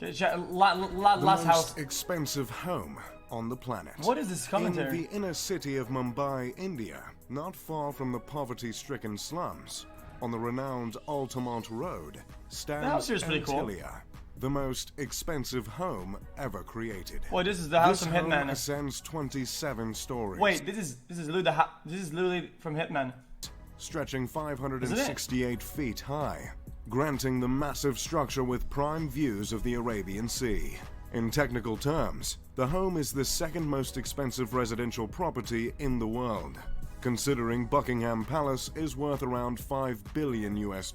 Last house. Most expensive home on the planet. What is this commentary? In the inner city of Mumbai, India, not far from the poverty-stricken slums, on the renowned Altamont Road, stands Antilia, the most expensive home ever created. Wait, this is the house from Hitman. This home ascends 27 stories. Wait, this is literally from Hitman. Stretching 568 feet high, granting the massive structure with prime views of the Arabian Sea. In technical terms, the home is the second most expensive residential property in the world, considering Buckingham Palace is worth around $5 billion US.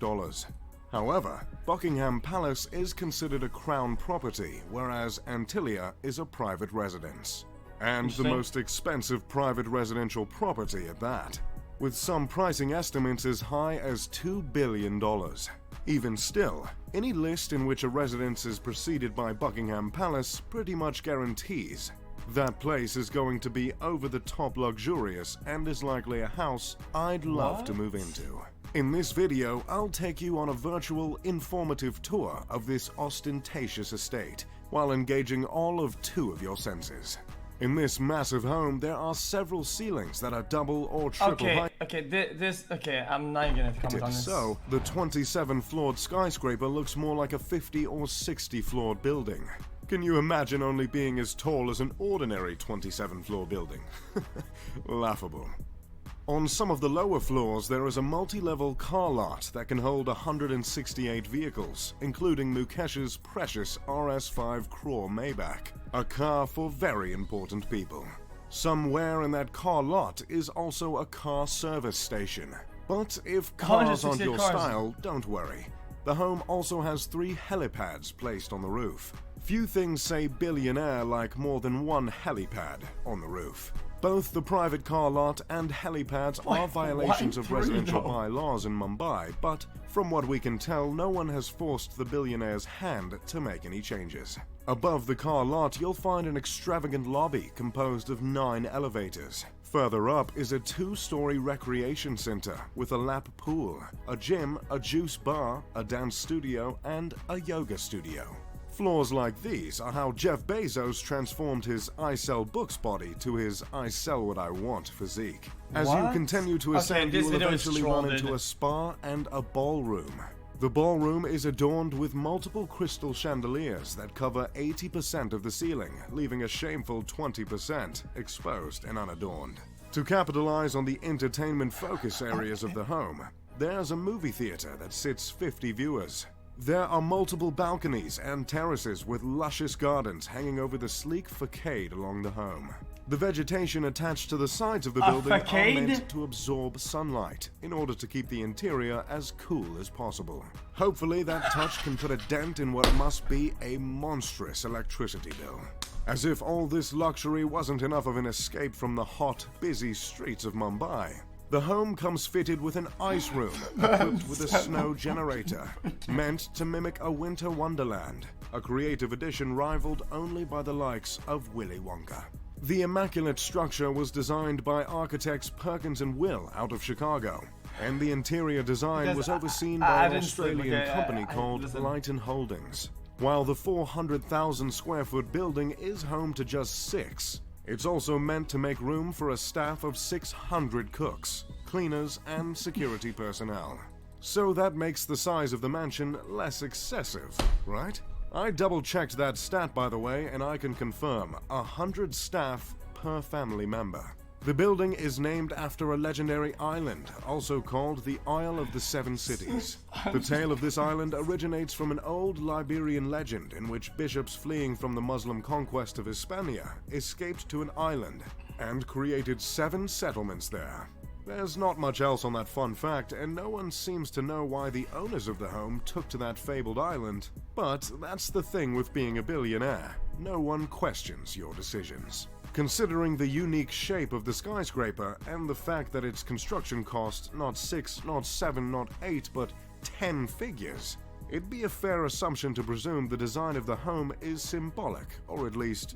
However, Buckingham Palace is considered a crown property, whereas Antilia is a private residence. And the most expensive private residential property at that, with some pricing estimates as high as $2 billion. Even still, any list in which a residence is preceded by Buckingham Palace pretty much guarantees that place is going to be over-the-top luxurious and is likely a house I'd love to move into. In this video, I'll take you on a virtual, informative tour of this ostentatious estate, while engaging all of 2 of your senses. In this massive home, there are several ceilings that are double or triple height. Okay, I'm not even gonna comment on this. So, the 27-floored skyscraper looks more like a 50 or 60-floored building. Can you imagine only being as tall as an ordinary 27-floor building? Laughable. On some of the lower floors, there is a multi-level car lot that can hold 168 vehicles, including Mukesh's precious RS5 Crore Maybach, a car for very important people. Somewhere in that car lot is also a car service station. But if cars aren't your style, don't worry. The home also has 3 helipads placed on the roof. Few things say billionaire like more than one helipad on the roof. Both the private car lot and helipads are violations of residential bylaws in Mumbai, but from what we can tell, no one has forced the billionaire's hand to make any changes. Above the car lot, you'll find an extravagant lobby composed of 9 elevators. Further up is a 2-story recreation center with a lap pool, a gym, a juice bar, a dance studio, and a yoga studio. Floors like these are how Jeff Bezos transformed his I sell books body to his I sell what I want physique. As you continue to ascend, you will eventually run into a spa and a ballroom. The ballroom is adorned with multiple crystal chandeliers that cover 80% of the ceiling, leaving a shameful 20% exposed and unadorned. To capitalize on the entertainment focus areas of the home, there's a movie theater that sits 50 viewers. There are multiple balconies and terraces with luscious gardens hanging over the sleek facade along the home. The vegetation attached to the sides of the building are meant to absorb sunlight in order to keep the interior as cool as possible. Hopefully that touch can put a dent in what must be a monstrous electricity bill. As if all this luxury wasn't enough of an escape from the hot, busy streets of Mumbai, the home comes fitted with an ice room equipped with a snow generator, meant to mimic a winter wonderland, a creative addition rivaled only by the likes of Willy Wonka. The immaculate structure was designed by architects Perkins & Will out of Chicago, and the interior design was overseen by an Australian company called Lighton Holdings. While the 400,000 square foot building is home to just 6, it's also meant to make room for a staff of 600 cooks, cleaners, and security personnel. So that makes the size of the mansion less excessive, right? I double-checked that stat, by the way, and I can confirm 100 staff per family member. The building is named after a legendary island, also called the Isle of the Seven Cities. The tale of this island originates from an old Liberian legend in which bishops fleeing from the Muslim conquest of Hispania escaped to an island and created 7 settlements there. There's not much else on that fun fact, and no one seems to know why the owners of the home took to that fabled island. But that's the thing with being a billionaire. No one questions your decisions. Considering the unique shape of the skyscraper and the fact that its construction cost not 6, not 7, not 8, but 10 figures, it'd be a fair assumption to presume the design of the home is symbolic, or at least,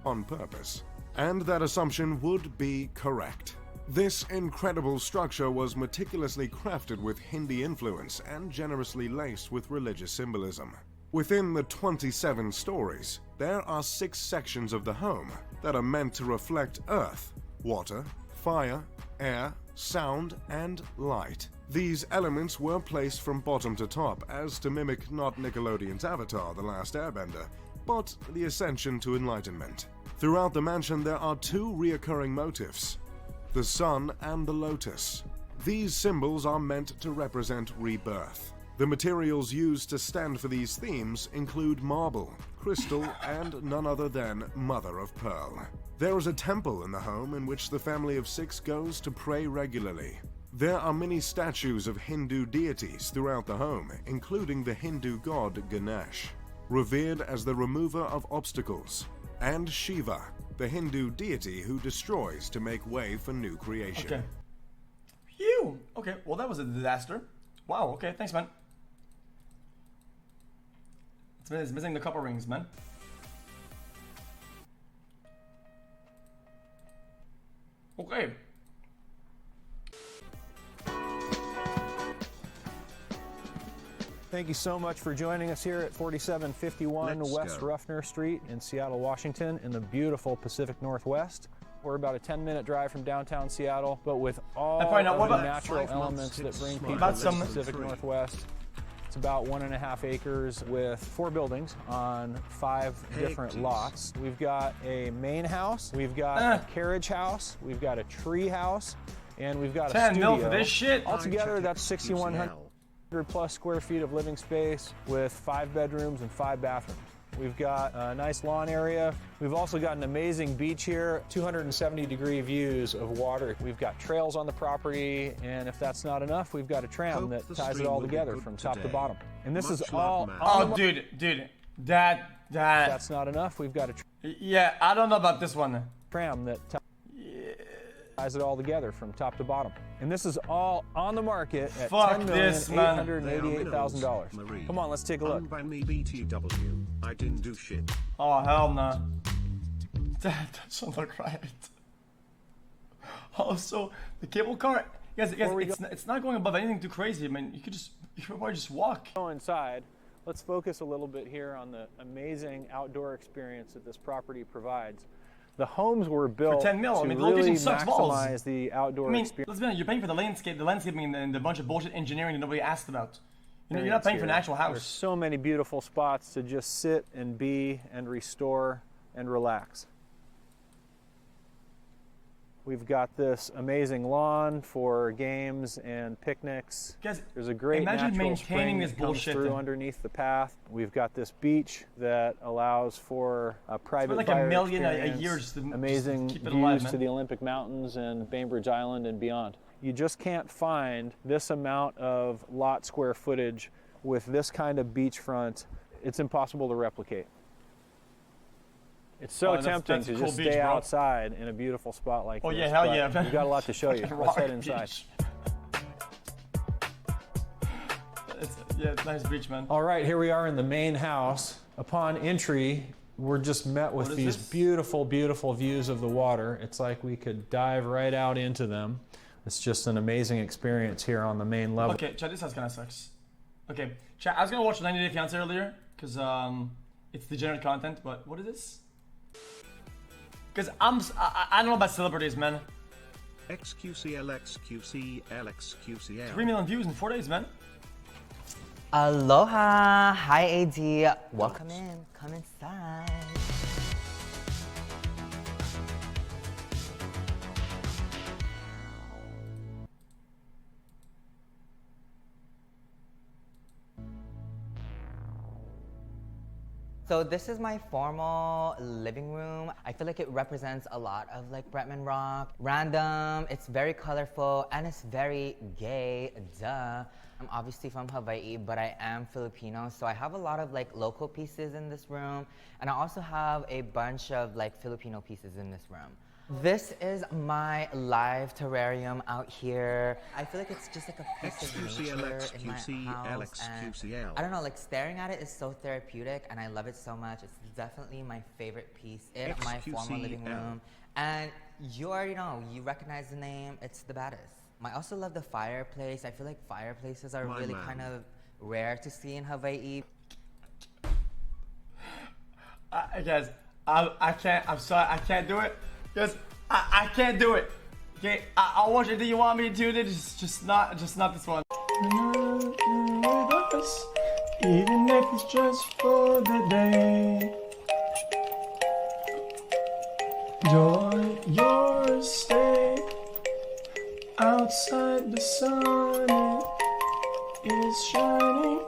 on purpose. And that assumption would be correct. This incredible structure was meticulously crafted with Hindi influence and generously laced with religious symbolism. Within the 27 stories, there are 6 sections of the home that are meant to reflect earth, water, fire, air, sound, and light. These elements were placed from bottom to top as to mimic not Nickelodeon's Avatar, The Last Airbender, but the ascension to enlightenment. Throughout the mansion there are 2 reoccurring motifs: the sun and the lotus. These symbols are meant to represent rebirth. The materials used to stand for these themes include marble, crystal, and none other than mother of pearl. There is a temple in the home in which the family of 6 goes to pray regularly. There are many statues of Hindu deities throughout the home, including the Hindu god Ganesh, revered as the remover of obstacles, and Shiva, the Hindu deity who destroys to make way for new creation. Okay. Phew. Okay, well that was a disaster. Wow, okay, thanks man. It's missing the couple rings, man. Okay. Thank you so much for joining us here at 4751 Let's West go. Ruffner Street in Seattle, Washington, in the beautiful Pacific Northwest. We're about a 10-minute drive from downtown Seattle, but with all And probably not- what of the about- natural 5 months, elements that 6 bring months, people about to some- the Pacific Northwest. It's about 1.5 acres with 4 buildings on 5 different Hectares. lots. We've got a main house, we've got a carriage house, we've got a tree house, and we've got a 10 studio. mil for this shit? Altogether, that's xQcl. 6,100 plus square feet of living space with 5 bedrooms and 5 bathrooms. We've got a nice lawn area. We've also got an amazing beach here, 270-degree views of water. We've got trails on the property, and if that's not enough, we've got a tram Hope that the ties it stream all will be together good from top to today. bottom. And this is Much all love, man. on Oh, the dude, that. If that's not enough, we've got a Yeah, I don't know about this one. tram that ties it all together from top to bottom. And this is all on the market at Fuck this, man. $10,888,000. Marie. Come on, let's take a look. Owned by me BTW. I didn't do shit. Oh, hell no. That doesn't look right. Also, the cable car, guys, it's not going above anything too crazy. I mean, you could probably just walk. Go inside. Let's focus a little bit here on the amazing outdoor experience that this property provides. The homes were built 10 mil. to I mean, the really location sucks balls. maximize the outdoor I mean, experience. let's be honest, you're paying for the landscaping and the bunch of bullshit engineering that nobody asked about. You know, you're not paying for an here. actual There's house. so many beautiful spots to just sit and be and restore and relax. We've got this amazing lawn for games and picnics. Guys, There's a great imagine natural maintaining spring this that comes bullshit through then. underneath the path. We've got this beach that allows for a private like fire $1 million a experience, year just to amazing keep it views alive, to man. the Olympic Mountains and Bainbridge Island and beyond. You just can't find this amount of lot square footage with this kind of beachfront. It's impossible to replicate. It's so Oh, that's tempting a to cool just beach, stay bro. outside in a beautiful spot like Oh, this. yeah, hell but yeah, man. We've got a lot to show you. Let's Rock head inside. beach. It's a nice beach, man. All right, here we are in the main house. Upon entry, we're just met with What is these this? beautiful, beautiful views of the water. It's like we could dive right out into them. It's just an amazing experience here on the main level. Okay, chat, this house kind of sucks. Okay, chat, I was gonna watch 90 Day Fiancé earlier, because it's degenerate content, but what is this? Because I don't know about celebrities, man. xQcl, xQcl, xQcl. 3 million views in 4 days, man. Aloha! Hi, AD. Welcome in. Come inside. So this is my formal living room. I feel like it represents a lot of like Bretman Rock. Random, it's very colorful, and it's very gay, duh. I'm obviously from Hawaii, but I am Filipino, so I have a lot of like local pieces in this room, and I also have a bunch of like Filipino pieces in this room. This is my live terrarium out here. I feel like it's just like a piece of xQcl, nature in my xQcl, house, and xQcl. I don't know, like staring at it is so therapeutic, and I love it so much. It's definitely my favorite piece in my formal living xQcl. room. And you already know, you recognize the name, it's the baddest. I also love the fireplace. I feel like fireplaces are My really man. kind of rare to see in Hawaii. guys, I can't. I'm sorry, I can't do it. Guys, I can't do it. Okay, I'll watch anything you want me to do. Just not this one. With us, even if it's just for the day. Enjoy your stay. Outside the sun is shining.